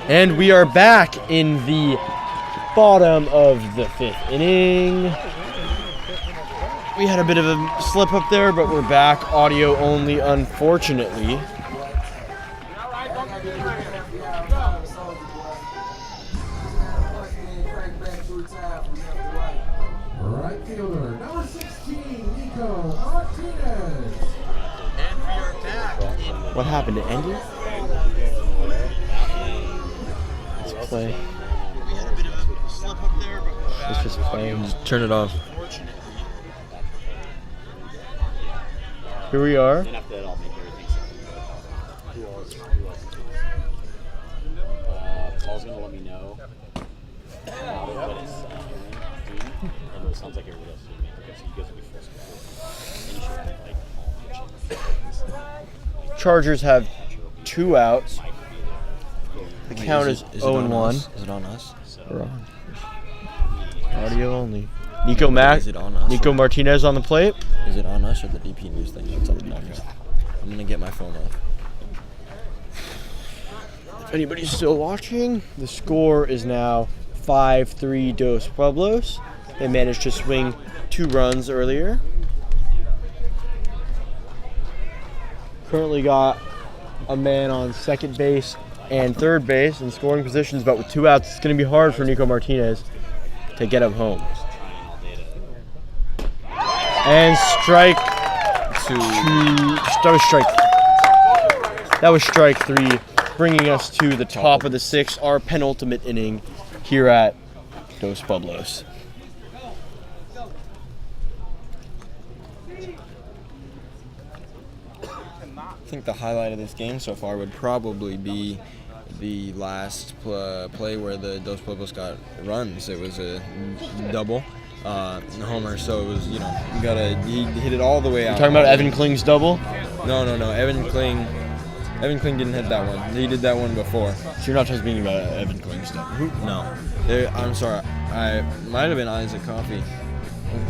And we are back in the bottom of the 5th inning. We had a bit of a slip up there, but we're back audio only, unfortunately. Right fielder, number 16, Nico Martinez. And we are back in... What happened? It ended? Let's play. We had a bit of a slip up there, but we're back. Let's just play and just turn it off. Here we are. Paul's gonna let me know when it's and it sounds like everybody else is doing it. Okay, so you guys will be first. And Chargers have 2 outs. The count is 0-1. Is it on us? We're on. Audio only. Is it on us? Nico Martinez on the plate. Is it on us or the DPNews thing? It's on the DPNews. I'm gonna get my phone off. If anybody's still watching, the score is now 5-3 Dos Pueblos. They managed to swing 2 runs earlier. Currently got a man on second base and third base in scoring positions, but with 2 outs, it's going to be hard for Nico Martinez to get him home. And strike 2. That was strike 3, bringing us to the top of the 6th, our penultimate inning here at Dos Pueblos. I think the highlight of this game so far would probably be the last play where the Dos Pueblos got runs. It was a double homer, so it was, he hit it all the way out. You're talking about Evan Kling's double? No. Evan Kling didn't hit that one. He did that one before. So you're not talking about Evan Kling's double? No. I'm sorry. I might have been Isaac Coffey.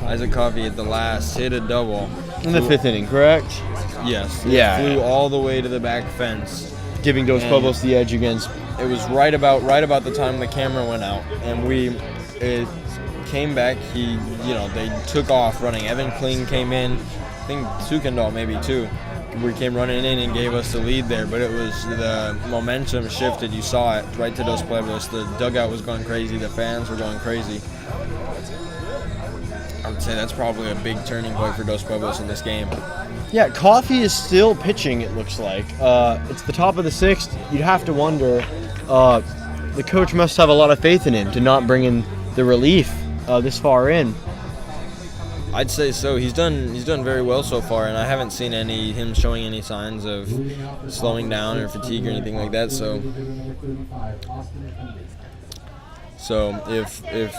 Isaac Coffey at the last hit a double. In the 5th inning, correct? Yes. Yeah. Flew all the way to the back fence. Giving Dos Pueblos the edge against. It was right about the time the camera went out, and it came back. They took off running. Evan Kling came in. I think Sukendall maybe too. We came running in and gave us the lead there, but it was the momentum shifted. You saw it right to Dos Pueblos. The dugout was going crazy. The fans were going crazy. I would say that's probably a big turning point for Dos Pueblos in this game. Yeah, Coffey is still pitching, it looks like. It's the top of the 6th. You'd have to wonder, the coach must have a lot of faith in him to not bring in the relief this far in. I'd say so. He's done very well so far, and I haven't seen him showing any signs of slowing down or fatigue or anything like that. So if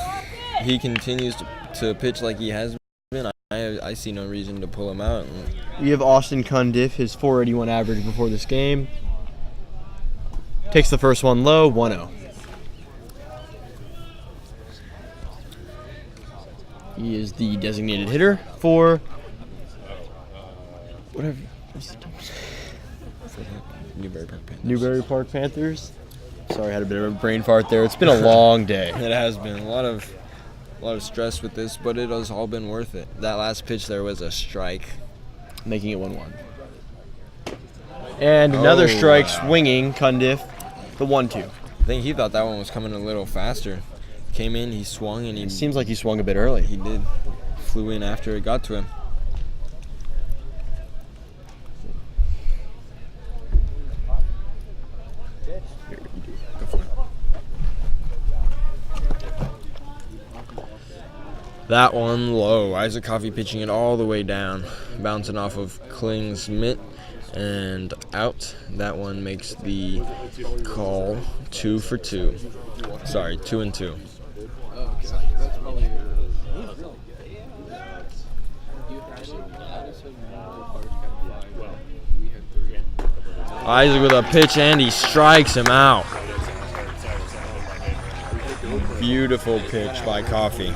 he continues to pitch like he has been, I see no reason to pull him out. We have Austin Cundiff, his 481 average before this game. Takes the first one low, 1-0. He is the designated hitter for whatever. Newbury Park Panthers. Sorry, I had a bit of a brain fart there. It's been a long day. It has been a lot of stress with this, but it has all been worth it. That last pitch there was a strike, making it 1-1. And another strike swinging Cundiff, the 1-2. I think he thought that one was coming a little faster. Came in, he swung, and it seems like he swung a bit early. He did. Flew in after it got to him. Go for it. That one low. Isaac Coffey pitching it all the way down, bouncing off of Kling's mitt and out. That one makes the call 2 for 2. Sorry, 2-2. Isaac with a pitch, and he strikes him out. Beautiful pitch by Coffey.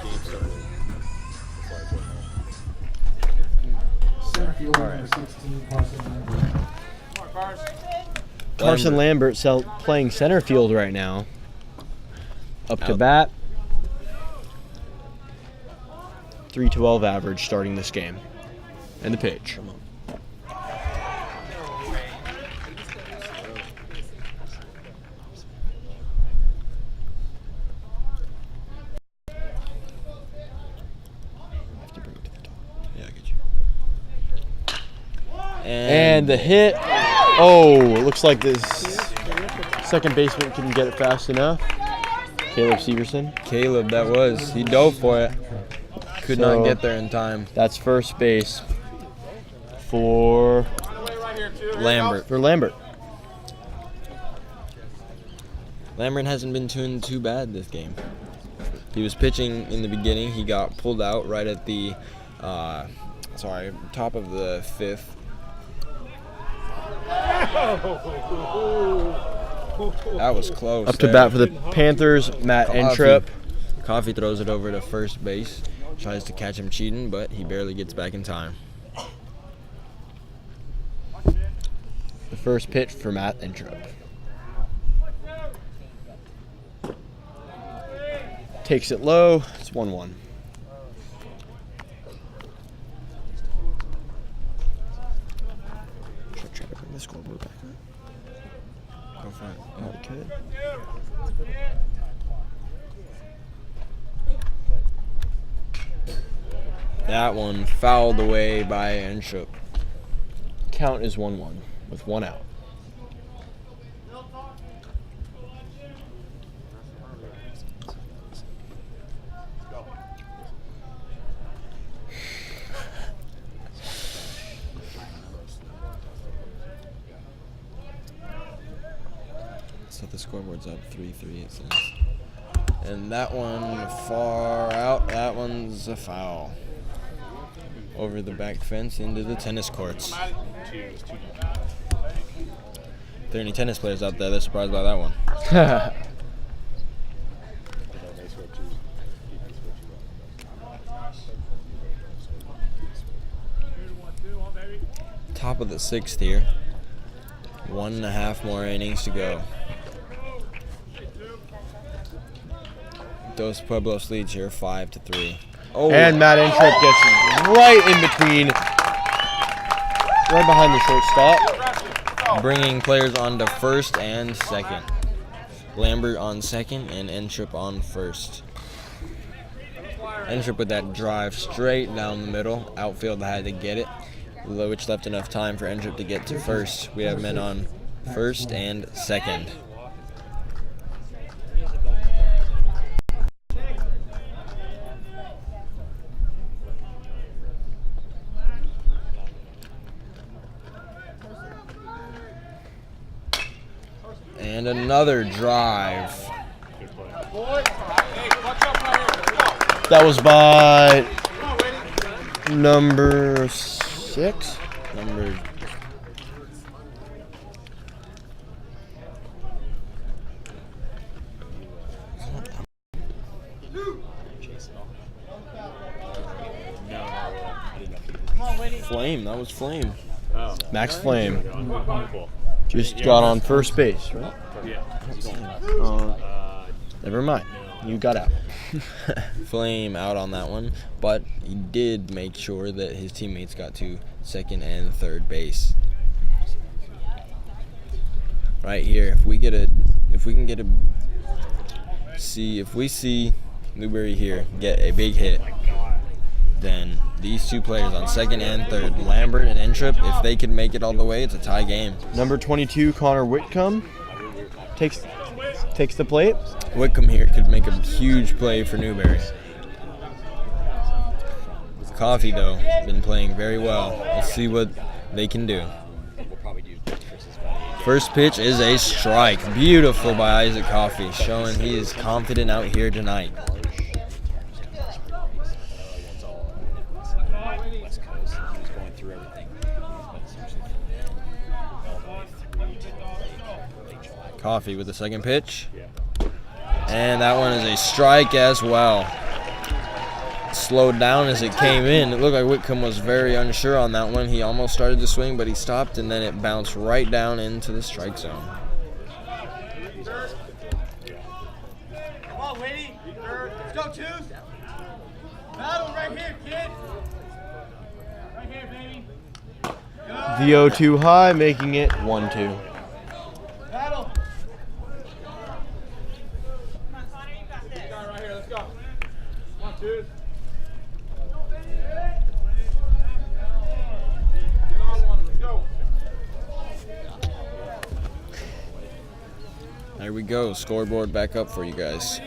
Carson Lambert playing center field right now. Up to bat. 312 average starting this game. And the pitch. Come on. Have to bring it to the top. Yeah, I get you. And the hit. Oh, it looks like this second baseman couldn't get it fast enough. Caleb Severson. Caleb, that was. He dove for it. Could So, not get there in time. That's first base for Lambert. Lambert. Lambert hasn't been doing too bad this game. He was pitching in the beginning. He got pulled out right at the top of the 5th. That was close. Up to there. bat for the Panthers, Matt Entrup. Coffee throws it over to first base. Tries to catch him cheating, but he barely gets back in time. The first pitch for Matt Entrup. Takes it low. It's 1-1. Should I try to bring the scoreboard back up? Go for it. Oh, we could. That one fouled away by Entrup. Count is 1-1 with 1 out. So the scoreboard's up 3-3, it says. And that one far out. That one's a foul. Over the back fence into the tennis courts. If there are any tennis players out there, they're surprised by that one. Top of the 6th here. 1.5 more innings to go. Dos Pueblos leads here 5-3. Oh, And Matt Entrup gets right in between, right behind the shortstop. bringing players on to first and second. Lambert on second and Entrup on first. Entrup with that drive straight down the middle. Outfield had to get it, which left enough time for Entrup to get to first. We have men on first and second. And another drive. That was by number 6. Number Flame. That was Flame. Max Flame Cool. just got on first base, right? Yeah. Never mind. You got out. Flame out on that one, but he did make sure that his teammates got to second and third base. Right here, if we see Newberry here get a big hit, then these two players on second and third, Lambert and Entrup, if they can make it all the way, it's a tie game. Number 22, Connor Whitcomb, takes the plate. Whitcomb here could make a huge play for Newberry. Coffee, though, has been playing very well. Let's see what they can do. First pitch is a strike. Beautiful by Isaac Coffee, showing he is confident out here tonight. Coffee with the second pitch. And that one is a strike as well. Slowed down as it came in. It looked like Whitcomb was very unsure on that one. He almost started to swing, but he stopped, and then it bounced right down into the strike zone. The 0-2 high, making it 1-2. There we go. Scoreboard back up for you guys.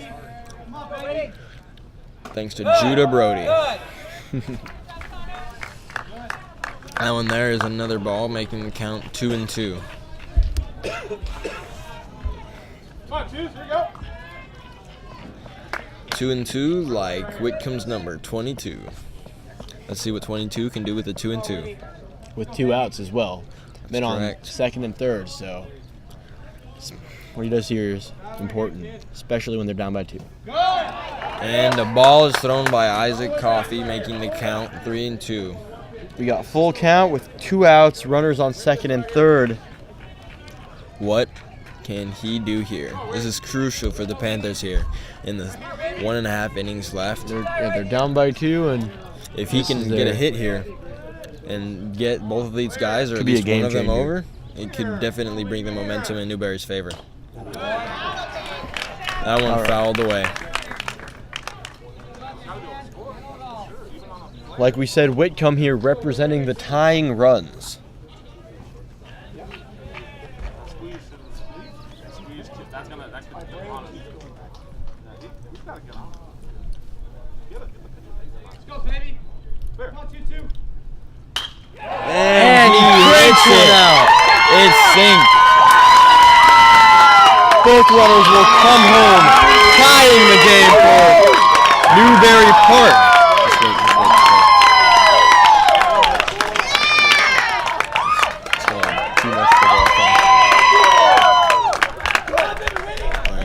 Thanks to Judah Brody. That one there is another ball, making the count 2-2. Come on, here we go. 2-2, like Whitcomb's number, 22. Let's see what 22 can do with the 2-2. With 2 outs as well. Men on correct. second and third, so what he does here is important, especially when they're down by 2. And the ball is thrown by Isaac Coffey, making the count 3-2. We got full count with 2 outs, runners on second and third. What can he do here? This is crucial for the Panthers here in the 1.5 innings left. They're down by 2, and If he can get a hit here and get both of these guys, or at least one of them over, it could definitely bring the momentum in Newberry's favor. That one fouled away. like we said, Whitcomb here representing the tying runs. And he hits it out. It's synced. Both runners will come home, tying the game for Newberry Park.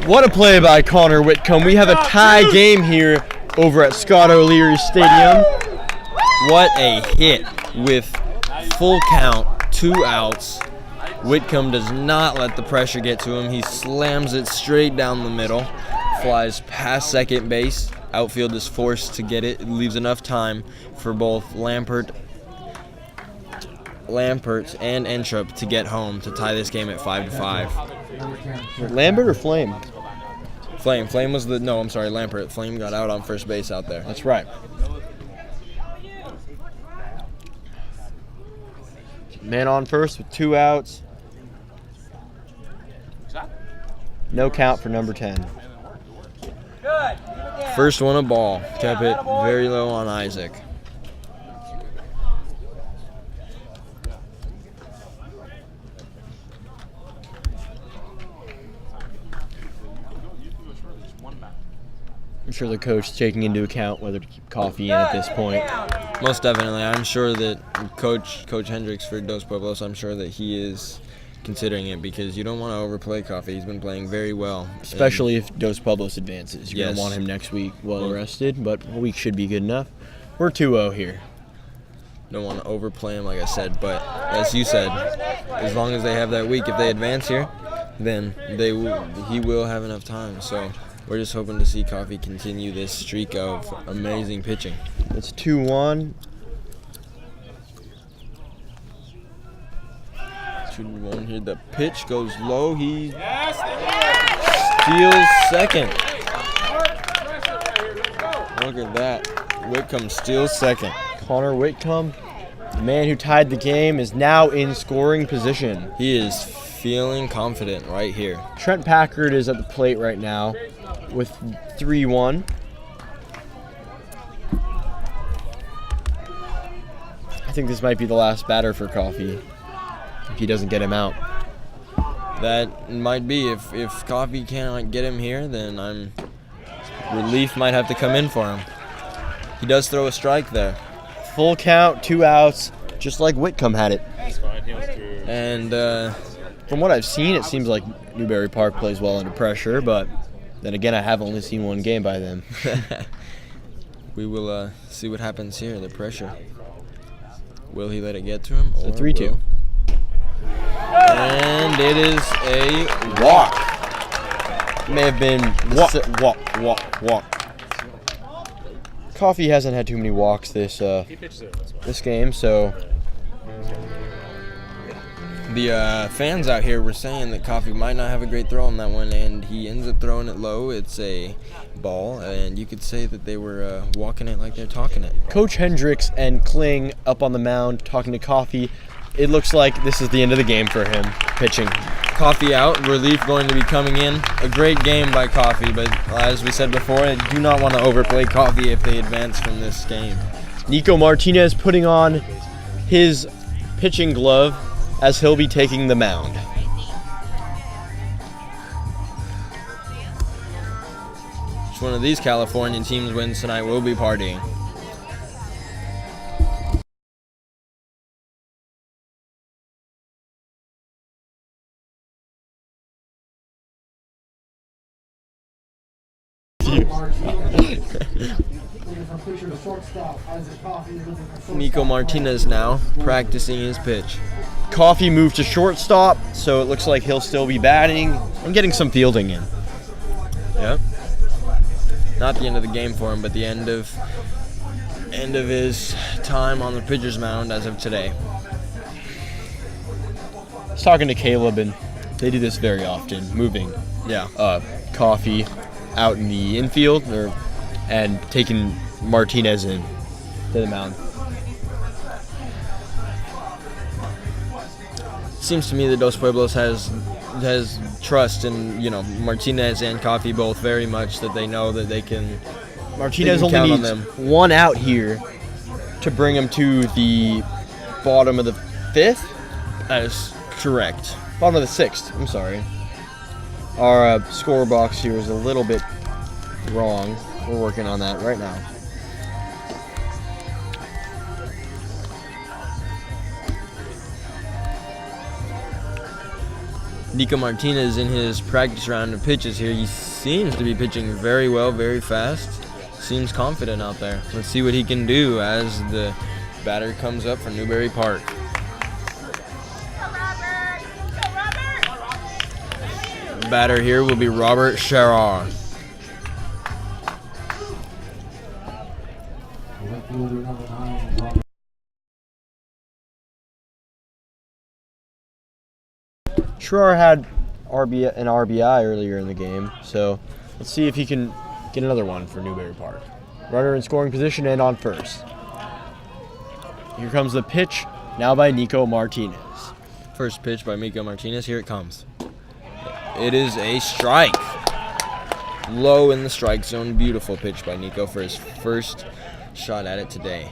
What a play by Connor Whitcomb. We have a tie game here over at Scott O'Leary Stadium. What a hit with full count, 2 outs. Whitcomb does not let the pressure get to him. He slams it straight down the middle, flies past second base. Outfield is forced to get it. It leaves enough time for both Lampert and Entrup to get home to tie this game at 5-5. Lambert or Flame? Flame was the, no, I'm sorry, Lampert. Flame got out on first base out there. That's right. Man on first with 2 outs. No count for number 10. First one a ball. Kept it very low on Isaac. I'm sure the coach is taking into account whether to keep Coffee in at this point. Most definitely. I'm sure that Coach Hendricks for Dos Pueblos, I'm sure that he is considering it, because you don't want to overplay Coffee. He's been playing very well. Especially if Dos Pueblos advances. You're going to Yes. want him next week well rested, but a week should be good enough. We're 2-0 here. Don't want to overplay him, like I said. But as you said, as long as they have that week, if they advance here, then he will have enough time. So we're just hoping to see Coffee continue this streak of amazing pitching. It's 2-1. 2-1 here. The pitch goes low. He steals second. Look at that. Whitcomb steals second. Connor Whitcomb, the man who tied the game, is now in scoring position. He is feeling confident right here. Trent Packard is at the plate right now with 3-1. I think this might be the last batter for Coffee if he doesn't get him out. That might be. If Coffee cannot get him here, then relief might have to come in for him. He does throw a strike there. Full count, 2 outs, just like Whitcomb had it. And From what I've seen, it seems like Newberry Park plays well under pressure, but then again, I have only seen one game by them. we will see what happens here, the pressure. Will he let it get to him? It's a 3-2. And it is a walk. May have been Walk. Coffee hasn't had too many walks this game, so The fans out here were saying that Coffee might not have a great throw on that one, and he ends up throwing it low. It's a ball, and you could say that they were walking it like they're talking it. Coach Hendricks and Kling up on the mound talking to Coffee. It looks like this is the end of the game for him, pitching. Coffee out, relief going to be coming in. A great game by Coffee, but as we said before, I do not want to overplay Coffee if they advance from this game. Nico Martinez putting on his pitching glove as he'll be taking the mound. If one of these California teams wins tonight, we'll be partying. Nico Martinez now practicing his pitch. Coffee moved to shortstop, so it looks like he'll still be batting and getting some fielding in. Yep. Not the end of the game for him, but the end of his time on the pitcher's mound as of today. I was talking to Caleb, and they do this very often, moving Coffee out in the infield and taking Martinez in to the mound. Seems to me that Dos Pueblos has trust in Martinez and Coffee both very much, that they know that they can. Martinez they can only count needs on them. one out here to bring him to the bottom of the fifth. That is correct. Bottom of the sixth. I'm sorry. Our score box here is a little bit wrong. We're working on that right now. Nico Martinez in his practice round of pitches here. He seems to be pitching very well, very fast. Seems confident out there. Let's see what he can do as the batter comes up for Newberry Park. The batter here will be Robert Sherrar. Schroer had an RBI earlier in the game, so let's see if he can get another one for Newberry Park. Runner in scoring position and on first. Here comes the pitch, now by Nico Martinez. First pitch by Nico Martinez. Here it comes. It is a strike. Low in the strike zone. Beautiful pitch by Nico for his first shot at it today.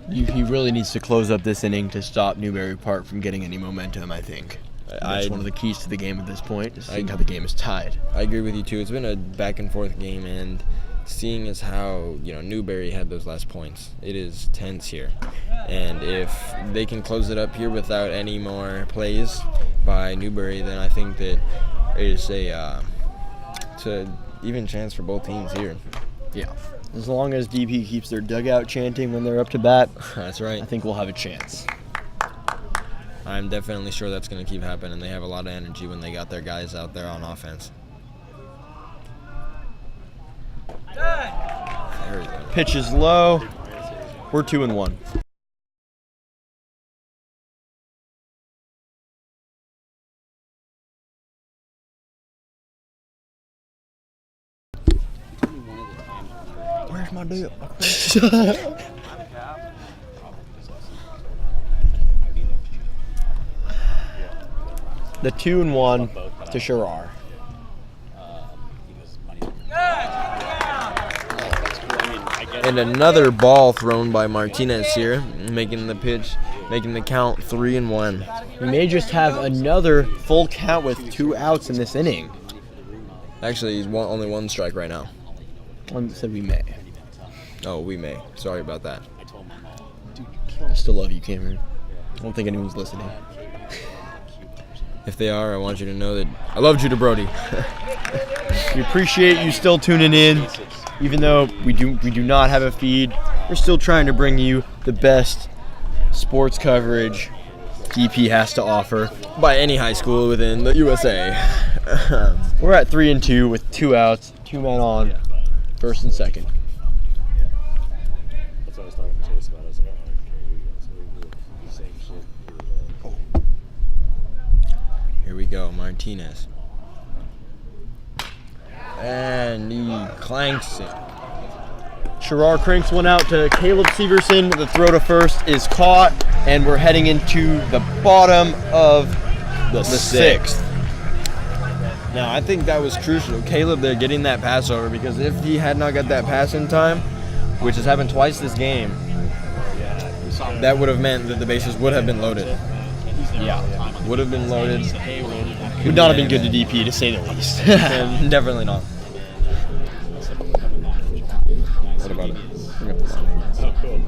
He really needs to close up this inning to stop Newberry Park from getting any momentum, I think. That's one of the keys to the game at this point, is seeing how the game is tied. I agree with you, too. It's been a back-and-forth game, and seeing as how Newberry had those last points, it is tense here. And if they can close it up here without any more plays by Newberry, then I think that it is it's a even chance for both teams here. Yeah. As long as DP keeps their dugout chanting when they're up to bat, that's right. I think we'll have a chance. I'm definitely sure that's going to keep happening. They have a lot of energy when they got their guys out there on offense. There we go. Pitch is low. We're 2-1. Where's my deal? The 2-1 to Sherrar. And another ball thrown by Martinez here, making the count 3-1. We may just have another full count with 2 outs in this inning. Actually, he's only 1 strike right now. One said we may. Oh, we may. Sorry about that. I still love you, Cameron. I don't think anyone's listening. If they are, I want you to know that I love Judah Brody. We appreciate you still tuning in. Even though we do not have a feed, we're still trying to bring you the best sports coverage DP has to offer. By any high school within the USA. We're at 3-2 with 2 outs, 2 men on. First and second. That's what I was talking to Chase about. I was like, oh, okay, here we go. So we do the same shit. Here we go, Martinez. And he clanks it. Sherrar cranks one out to Caleb Severson. The throw to first is caught, and we're heading into the bottom of the sixth. Now, I think that was crucial. Caleb there getting that pass over, because if he had not got that pass in time, which has happened twice this game, that would have meant that the bases would have been loaded. Yeah. Would have been loaded. Would not have been good to DP, to say the least. And definitely not. What about it? Bring up the line. Oh, cool.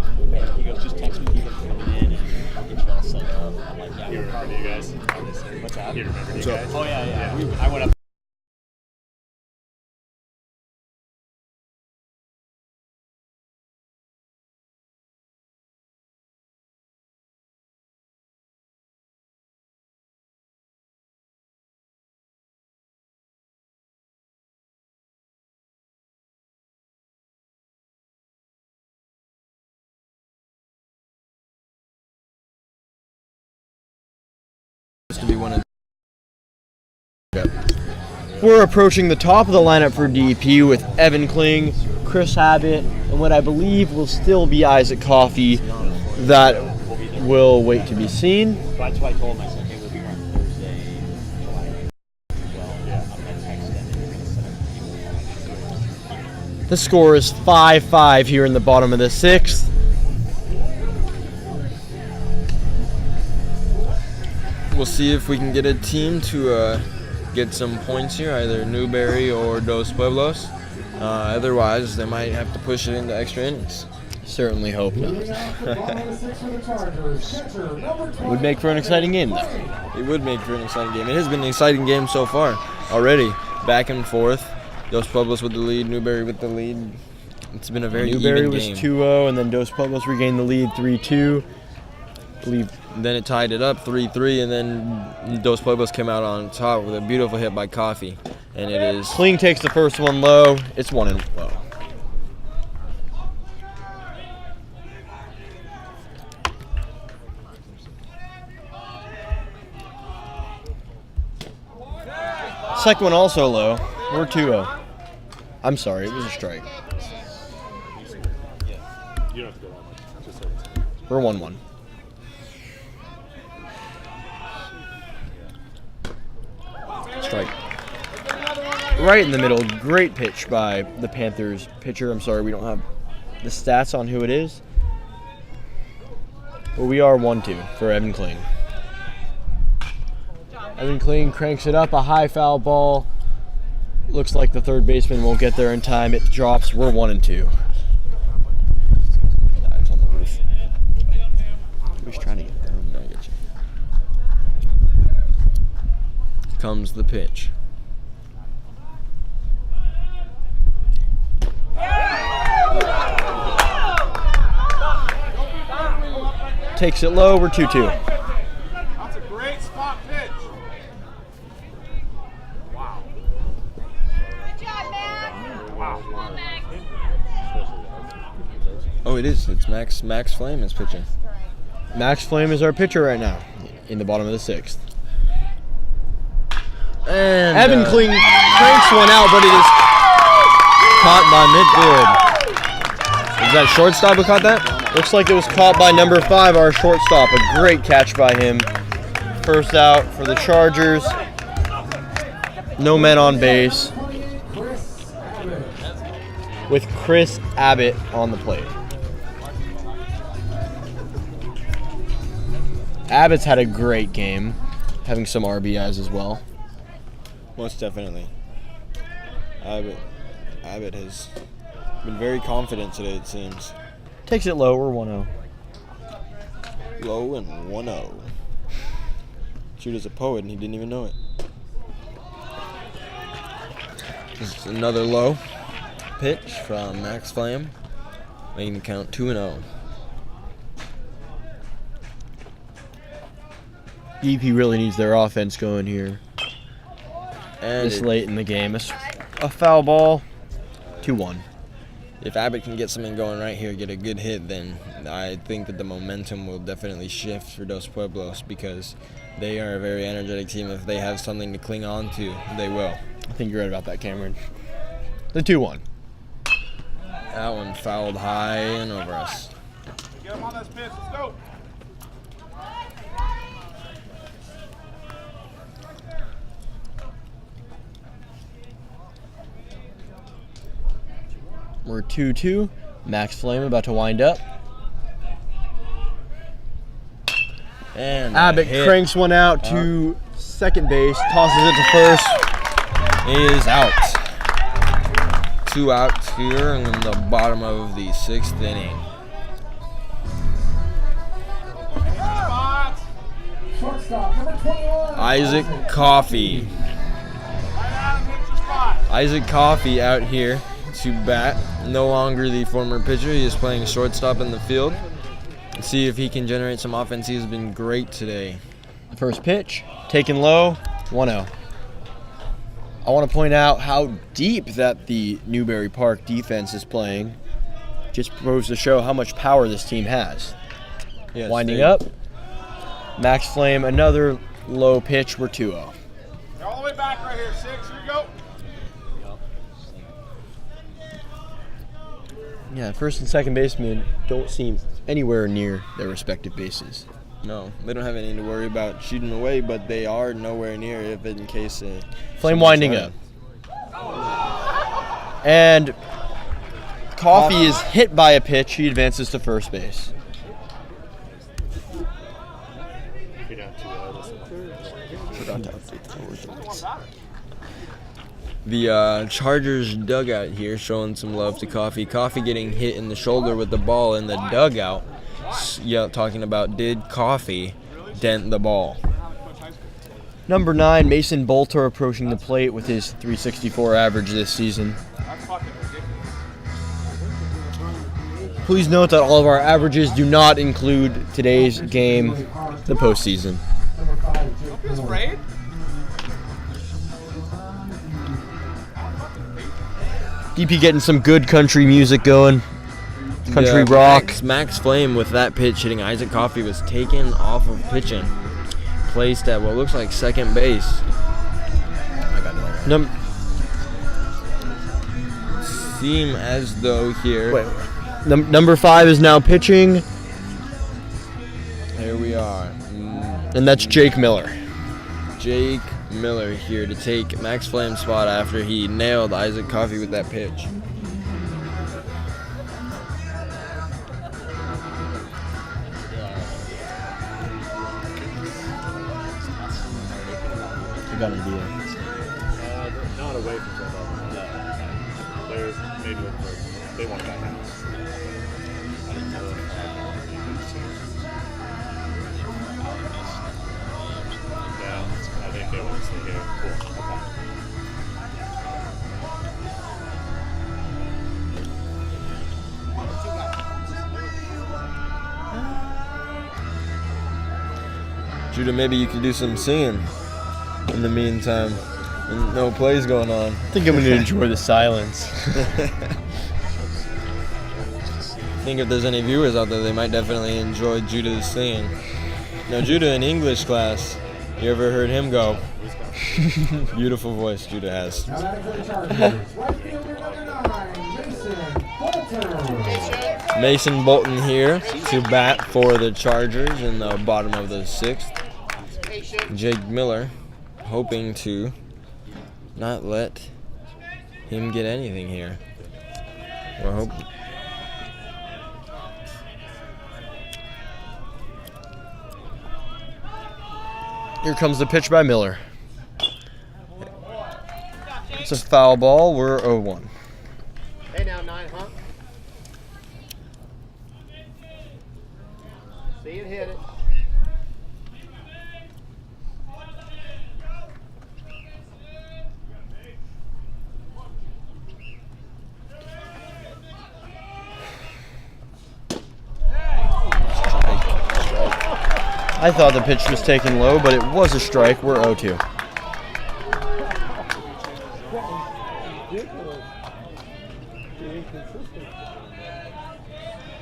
He goes, just text me people coming in and I'll get you all set up. I'm like, yeah. You remember you guys? What's that? You remember you guys? Oh, yeah. I went up. To be one of We're approaching the top of the lineup for DP with Evan Kling, Chris Abbott, and what I believe will still be Isaac Coffey. That will wait to be seen. That's why I told him, I said, hey, we'll be here on Thursday, July 8th. Well, yeah, I'm going to text them and we're going to set up people. The score is 5-5 here in the bottom of the sixth. We'll see if we can get a team to get some points here, either Newberry or Dos Pueblos. Otherwise, they might have to push it into extra innings. Certainly hope not. Leading off the bottom of the sixth for the Chargers, catcher number 12. Would make for an exciting game, though. It would make for an exciting game. It has been an exciting game so far already. Back and forth. Dos Pueblos with the lead, Newberry with the lead. It's been a very Newberry even was game. 2-0, and then Dos Pueblos regained the lead 3-2. Then it tied it up 3-3, and then Dos Pueblos came out on top with a beautiful hit by Coffey. And it is Kling takes the first one low. It's 1-0. Second one also low. We're 2-0. I'm sorry, it was a strike. You don't have to go that much. Just say it's We're 1-1. Strike. Right in the middle. Great pitch by the Panthers pitcher. I'm sorry, we don't have the stats on who it is. But we are 1-2 for Evan Kling. Evan Kling cranks it up, a high foul ball. Looks like the third baseman won't get there in time. It drops. We're 1-2. Dives on the roof. Who's trying to get there? I get you. comes the pitch. Takes it low. We're 2-2. That's a great spot pitch. Wow. Good job, Max. Wow. Oh, it is. It's Max Flame is pitching. Max Flame is our pitcher right now in the bottom of the sixth. And Evan Kling cranks one out, but it is caught by midfield. Is that shortstop who caught that? Looks like it was caught by number 5, our shortstop. A great catch by him. First out for the Chargers. No men on base. With Chris Abbott on the plate. Abbott's had a great game, having some RBIs as well. Most definitely. Abbott has been very confident today, it seems. Takes it low, we're 1-0. Low and 1-0. Shoot is a poet and he didn't even know it. This is another low pitch from Max Flame, making the count 2-0. DP really needs their offense going here. And This late in the game. A foul ball. 2-1. if Abbott can get something going right here, get a good hit, then I think that the momentum will definitely shift for Dos Pueblos because they are a very energetic team. If they have something to cling on to, they will. I think you're right about that, Cameron. The 2-1. That one fouled high and over us. Get him on this pitch. Let's go. We're 2-2. Max Flame about to wind up. And Abbott cranks one out to second base, tosses it to first. Is out. 2 outs here in the bottom of the 6th inning. Shortstop, number 21. Isaac Coffey. Isaac Coffey out here to bat. No longer the former pitcher. He is playing shortstop in the field. Let's see if he can generate some offense. He has been great today. The first pitch, taken low, 1-0. I want to point out how deep that the Newberry Park defense is playing. Just goes to show how much power this team has. Yes, Winding up. Max Flame, another low pitch. We're 2-0. All the way back right here. 6. Here we go. Yeah, first and second baseman don't seem anywhere near their respective bases. No, they don't have anything to worry about shooting away, but they are nowhere near if in case. Flame winding up. And Coffey is hit by a pitch. He advances to first base. You're down 2-0. The Chargers dugout here showing some love to Coffey. Coffey getting hit in the shoulder with the ball in the dugout. Yeah, talking about did Coffey dent the ball. Number 9, Mason Bolter approaching the plate with his .364 average this season. Please note that all of our averages do not include today's game, the postseason. DP getting some good country music going. Country rock. Max Flame with that pitch hitting Isaac Coffey was taken off of pitching. Placed at what looks like second base. I got it. Seem as though here. Number 5 is now pitching. Here we are. And that's Jake Miller. Jake Miller here to take Max Flame's spot after he nailed Isaac Coffey with that pitch. I got an idea. Not away from somebody. No. They're maybe looking for, they want that house. I didn't know yeah, I think they want to stay here. Cool. Okay. Judah, maybe you could do some singing in the meantime. And no plays going on. I think I'm going to enjoy the silence. I think if there's any viewers out there, they might definitely enjoy Judah's singing. Now, Judah in English class, you ever heard him go? Beautiful voice Judah has. Now that is the Chargers. Right fielder number 9, Mason Bolter. Mason Bolton here to bat for the Chargers in the bottom of the 6th. Jake Miller hoping to not let him get anything here. We're hoping. Here comes the pitch by Miller. It's a foul ball. We're 0-1. Hey now, 9, huh? See it hit it. I thought the pitch was taken low, but it was a strike. We're 0-2.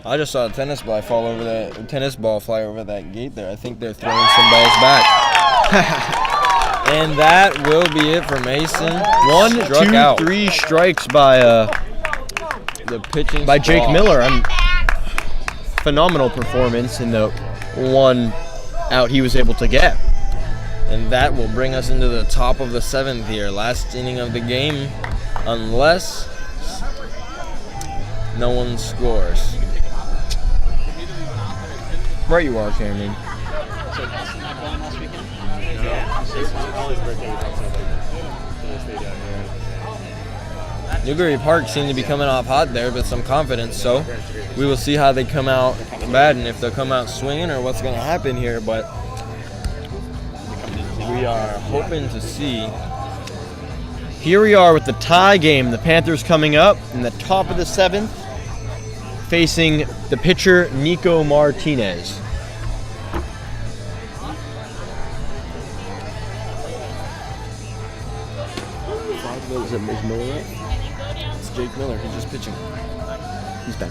I just saw a tennis ball fly over that gate there. I think they're throwing some balls back. And that will be it for Mason. 1, Struck 2, out. 3 strikes by The pitching by Jake squad. Miller. Phenomenal performance in the 1 out he was able to get. And that will bring us into the top of the 7th here. Last inning of the game, unless no one scores. Right you are, Cameron. Newberry Park seemed to be coming off hot there with some confidence, so we will see how they come out bad and if they'll come out swinging or what's going to happen here. But we are hoping to see. Here we are with the tie game. The Panthers coming up in the top of the 7th, facing the pitcher Nico Martinez. Is Miller up? It's Jake Miller. He's just pitching. He's back.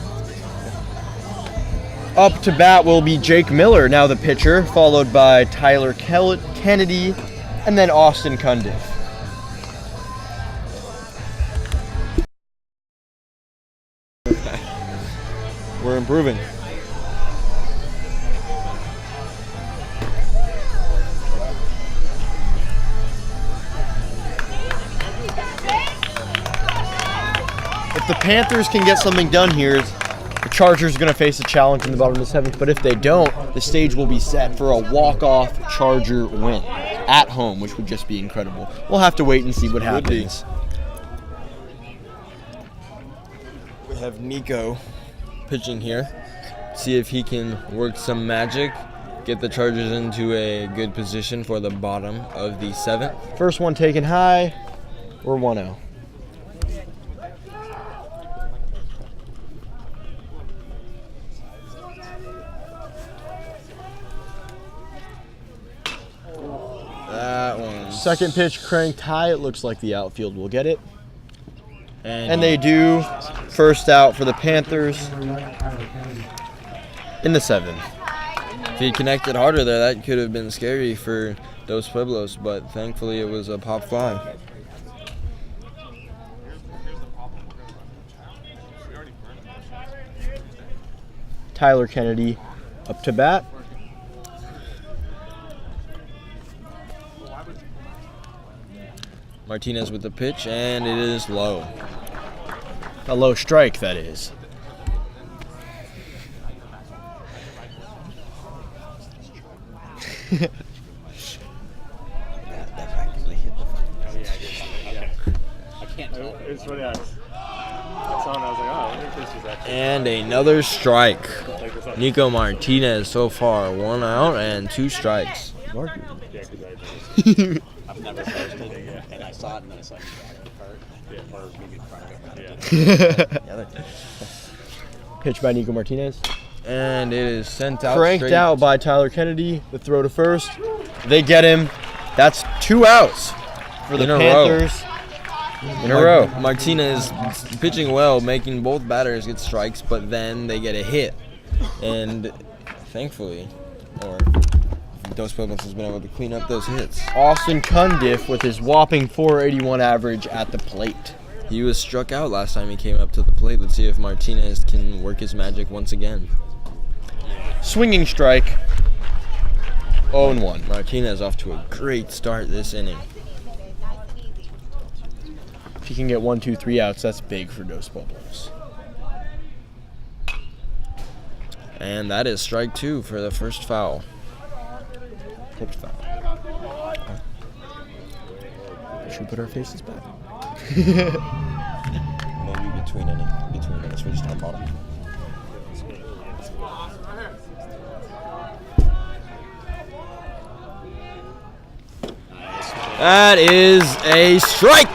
Up to bat will be Jake Miller, now the pitcher, followed by Tyler Kennedy, and then Austin Cundiff. We're improving. If the Panthers can get something done here, the Chargers are going to face a challenge in the bottom of the 7th, but if they don't, the stage will be set for a walk-off Charger win at home, which would just be incredible. We'll have to wait and see what happens. We have Nico pitching here. See if he can work some magic, get the Chargers into a good position for the bottom of the 7th. First one taken high, or 1-0. That one. Second pitch cranked high. It looks like the outfield will get it. And they do. First out for the Panthers in the 7th. If he connected harder there, that could have been scary for Dos Pueblos, but thankfully it was a pop fly. Tyler Kennedy up to bat. Martinez with the pitch, and it is low. A low strike, that is. It's really nice. I saw it and I was like, oh, I wonder if this is actually. And another strike. Nico Martinez so far, 1 out and 2 strikes. Yeah, because I've never posted it, and I saw it and then I saw you drive the cart. Or maybe in front of it. Pitch by Nico Martinez. And it is sent out Cranked straight. out by Tyler Kennedy. The throw to first. They get him. That's 2 outs for the In a row. Panthers. In a row. Martinez pitching well, making both batters get strikes, but then they get a hit. And thankfully, or Dos Pueblos has been able to clean up those hits. Austin Cundiff with his whopping .481 average at the plate. He was struck out last time he came up to the plate. Let's see if Martinez can work his magic once again. Swinging strike. 0-1. Martinez off to a great start this inning. If he can get 1, 2, 3 outs, that's big for Dos Pueblos. And that is strike 2 for the first foul. Tipped foul. Should we put our faces back? Maybe between minutes, we just on bottom. That is a strike.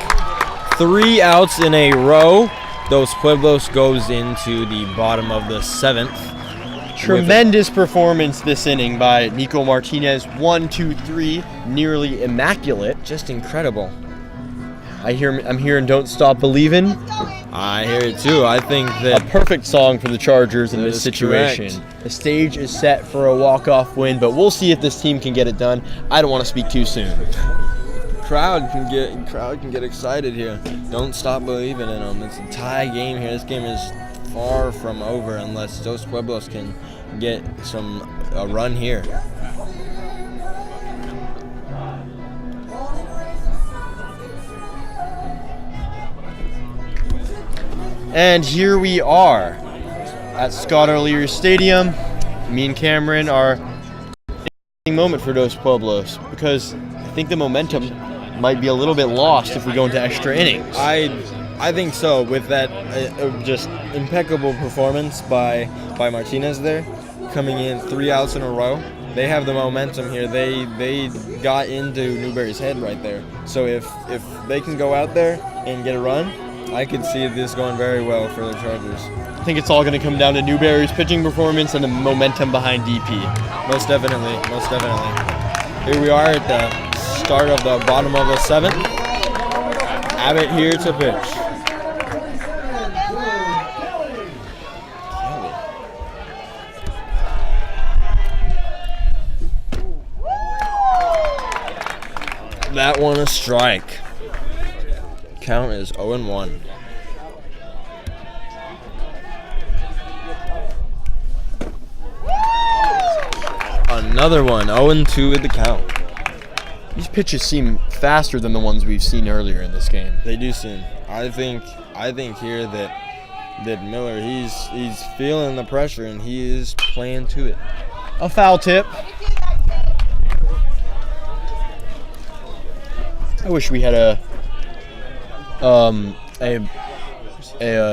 3 outs in a row. Dos Pueblos goes into the bottom of the 7th. Tremendous performance this inning by Nico Martinez. 1, 2, 3, nearly immaculate. Just incredible. I'm hearing "Don't Stop Believin'." I hear it too. I think A that perfect song for the Chargers in That this is situation. correct. The stage is set for a walk-off win, but we'll see if this team can get it done. I don't want to speak too soon. crowd can get excited here. Don't stop believing in them. It's a tie game here. This game is far from over unless Dos Pueblos can get a run here. And here we are at Scott O'Leary Stadium. Me and Cameron are a moment for Dos Pueblos because I think the momentum might be a little bit lost if we go into extra innings. I think so. With that just impeccable performance by Martinez there, coming in 3 outs in a row, they have the momentum here. They got into Newberry's head right there. So if they can go out there and get a run, I could see this going very well for the Chargers. I think it's all going to come down to Newberry's pitching performance and the momentum behind DP. Most definitely. Here we are at the start of the bottom of the 7th. Abbott here to pitch. That one a strike. Count is 0-1. Another one, 0-2 at the count. These pitches seem faster than the ones we've seen earlier in this game. They do seem. I think here that Miller he's feeling the pressure and he is playing to it. A foul tip. I wish we had a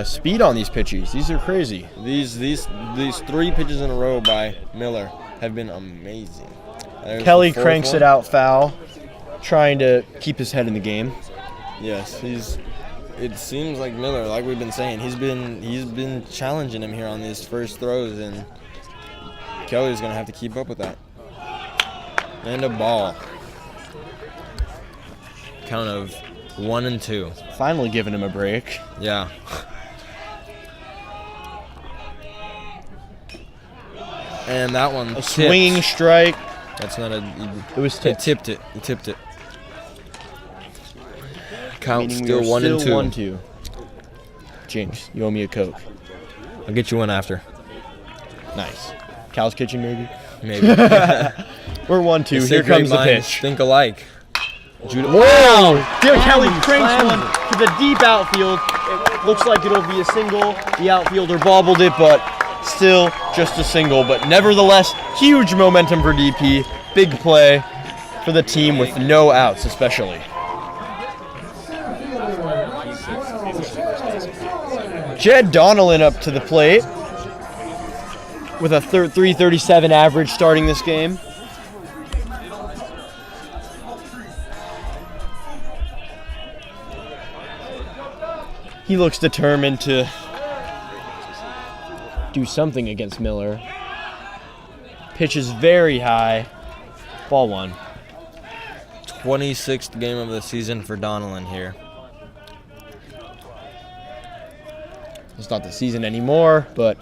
speed on these pitches. These are crazy. These 3 pitches in a row by Miller have been amazing. There's Kelly the 4th cranks one. it out foul, trying to keep his head in the game. Yes, it seems like Miller, like we've been saying, he's been challenging him here on these first throws, and Kelly's gonna have to keep up with that. And a ball. Count of 1-2. Finally giving him a break. Yeah. And that one A swinging strike. That's not a. It was He tipped. tipped it. Count Meaning still we are 1-2. still 1-2. James, you owe me a Coke. I'll get you one after. Nice. Cal's Kitchen, maybe? Maybe. We're 1-2. They say Here comes great the minds pitch. Think alike. Wow! Dear Kelly cranks one to the deep outfield. It looks like it'll be a single. The outfielder bobbled it, but still just a single. But nevertheless, huge momentum for DP. Big play for the team with no outs, especially. Jed Donnellan up to the plate with a 337 average starting this game. He looks determined to do something against Miller. Pitch is very high. Ball 1. 26th game of the season for Donnellan here. It's not the season anymore, but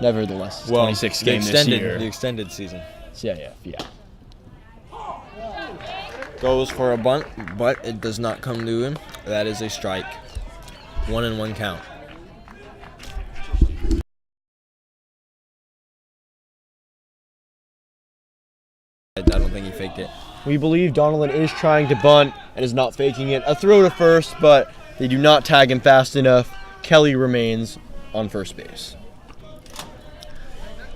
nevertheless, it's 26 the game this year. The extended season. Yeah. Goes for a bunt, but it does not come to him. That is a strike. 1-1 count. I don't think he faked it. We believe Donnellan is trying to bunt and is not faking it. A throw to first, but they do not tag him fast enough. Kelly remains on first base.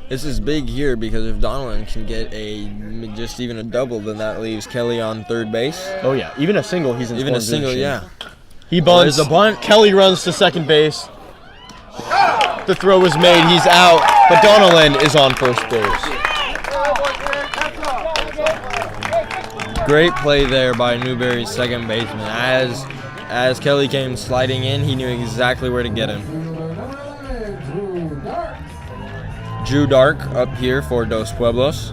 This is big here because if Donnellan can get just even a double, then that leaves Kelly on third base. Oh yeah, even a single, he's in Even a scoring single, position. yeah. He bunts. there's a bunt. Kelly runs to second base. The throw was made. He's out, but Donnellan is on first base. Great play there by Newberry's second baseman. As Kelly came sliding in, he knew exactly where to get him. Drew Dark up here for Dos Pueblos.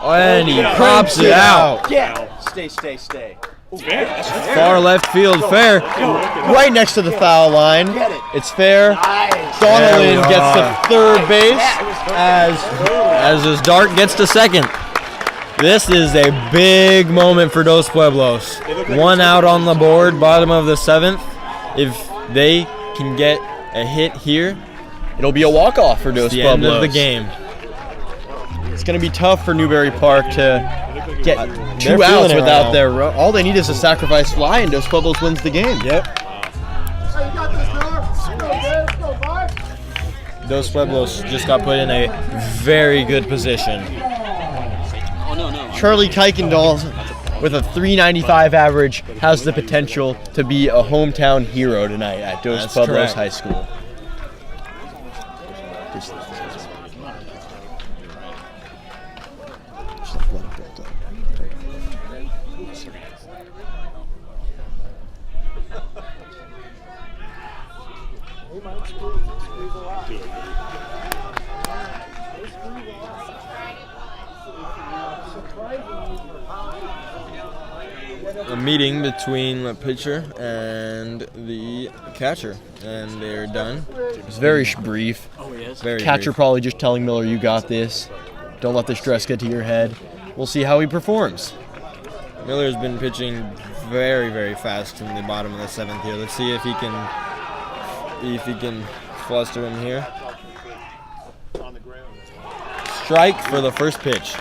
And he pops it out. Stay. Far left field, fair. Right next to the foul line. It's fair. Donnellan gets to third base As his dart gets to second. This is a big moment for Dos Pueblos. 1 out on the board, bottom of the 7th. If they can get a hit here, it'll be a walk-off for Dos the Pueblos. end of the game. It's going to be tough for Newberry Park to get they're 2 outs feeling it right without now. their run. All they need is a sacrifice fly, and Dos Pueblos wins the game. Yep. Hey, you got this, Miller. Let's go, Five. Dos Pueblos just got put in a very good position. Charlie Kuykendall, with a 395 average, has the potential to be a hometown hero tonight at Dos That's Pueblos correct. High School. A meeting between the pitcher and the catcher, and they're done. It's very brief. Very Catcher brief. probably just telling Miller, you got this. Don't let the stress get to your head. We'll see how he performs. Miller's been pitching very, very fast in the bottom of the 7th here. Let's see if he can fluster him here. Strike for the first pitch.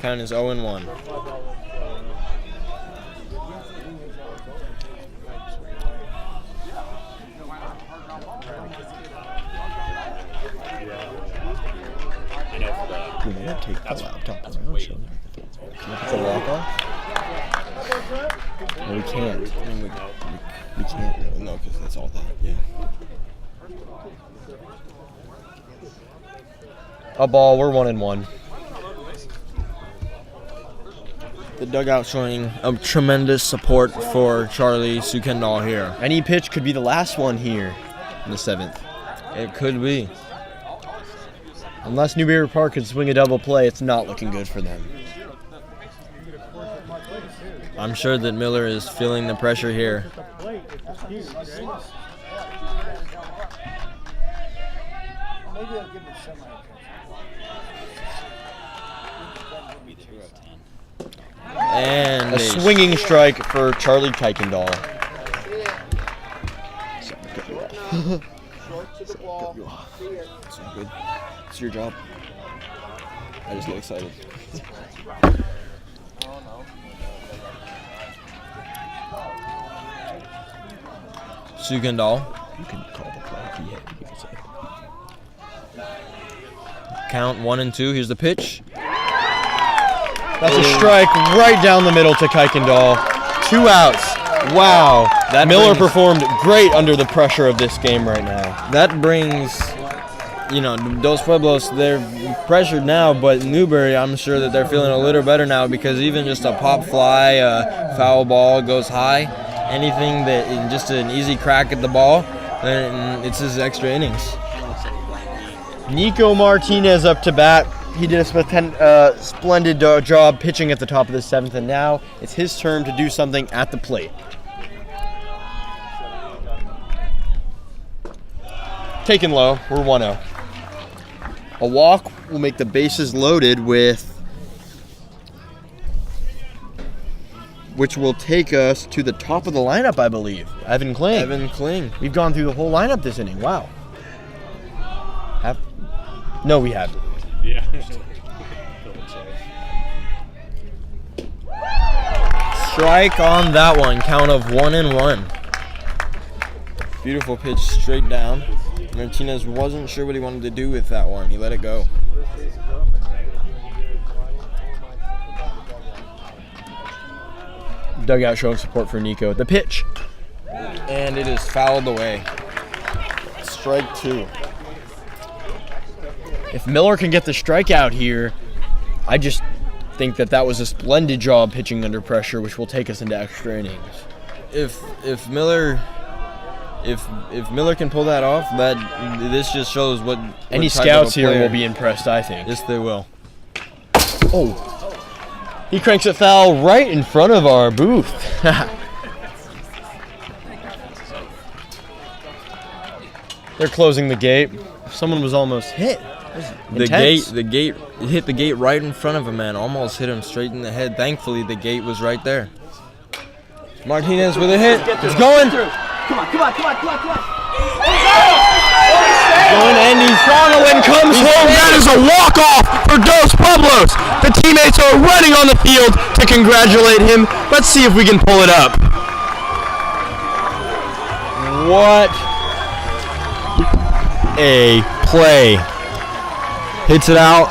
Count is 0-1. We may take the laptop around. Show them. Can I put the lock off? No, we can't. We can't. No, because that's all that. Yeah. A ball. We're 1-1. The dugout showing a tremendous support for Charlie Sukendall here. Any pitch could be the last one here in the 7th. It could be. Unless Newberry Park can swing a double play, it's not looking good for them. I'm sure that Miller is feeling the pressure here. And A swinging strike for Charlie Kuykendall. Good. It's your job. I just get excited. Sukendall. You can call the play if you hit. You can say. Count 1-2. Here's the pitch. That's a strike right down the middle to Kuykendall. 2 outs. Wow. That Miller brings- performed great under the pressure of this game right now. That brings, Dos Pueblos, they're pressured now, but Newberry, I'm sure that they're feeling a little better now because even just a pop fly, a foul ball goes high, anything that, just an easy crack at the ball, then it's his extra innings. Nico Martinez up to bat. He did a splendid job pitching at the top of the 7th, and now it's his turn to do something at the plate. Taken low, we're 1-0. A walk will make the bases loaded which will take us to the top of the lineup, I believe. Evan Kling. Evan Kling. We've gone through the whole lineup this inning. Wow. No, we haven't. Yeah. Strike on that one, count of 1-1. Beautiful pitch straight down. Martinez wasn't sure what he wanted to do with that one. He let it go. Dugout showing support for Nico. The pitch. And it is fouled away. Strike 2. If Miller can get the strikeout here, I just think that was a splendid job pitching under pressure, which will take us into extra innings. If Miller if Miller can pull that off, this just shows what Any type of scouts a here player- will be impressed, I think. Yes, they will. Oh. He cranks a foul right in front of our booth. They're closing the gate. Someone was almost hit. The Intense. gate hit the gate right in front of him, man. Almost hit him straight in the head. Thankfully, the gate was right there. Martinez with a hit. It's going. Going Andy Fronowin comes home. That is a walk-off for Dos Pueblos. The teammates are running on the field to congratulate him. Let's see if we can pull it up. What a play. Hits it out.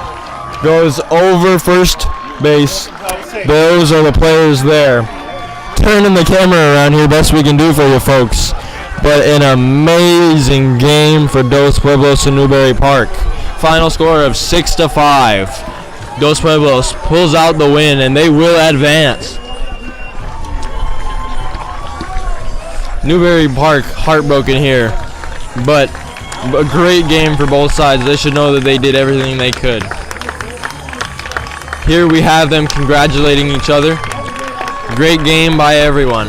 Goes over first base. Those are the players there. Turning the camera around here, best we can do for you folks. But an amazing game for Dos Pueblos in Newberry Park. Final score of 6-5. Dos Pueblos pulls out the win, and they will advance. Newberry Park heartbroken here, but a great game for both sides. They should know that they did everything they could. Here we have them congratulating each other. Great game by everyone.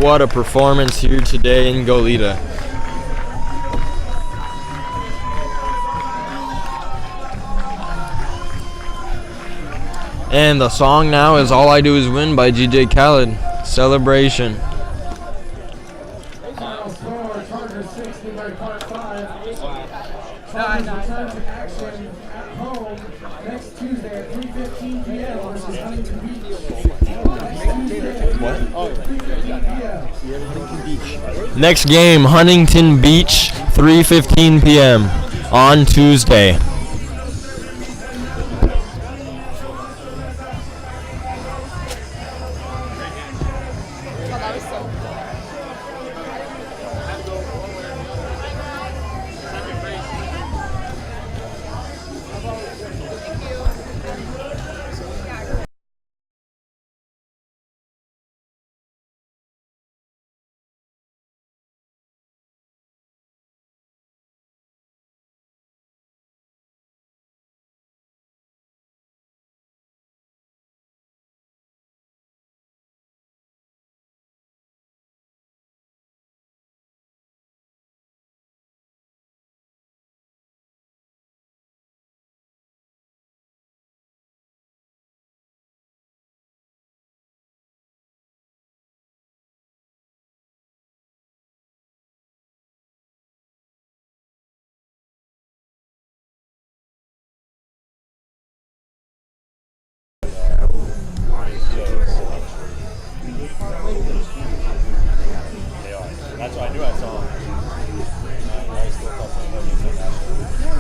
What a performance here today in Goleta. And the song now is All I Do Is Win by GJ Khaled. Celebration. Final score, Chargers 60 by Park 5. Chargers return to action at home next Tuesday at 3:15 p.m. versus Huntington Beach. Next game, Huntington Beach, 3:15 p.m. on Tuesday. That's why I knew I saw him. I still thought something was international.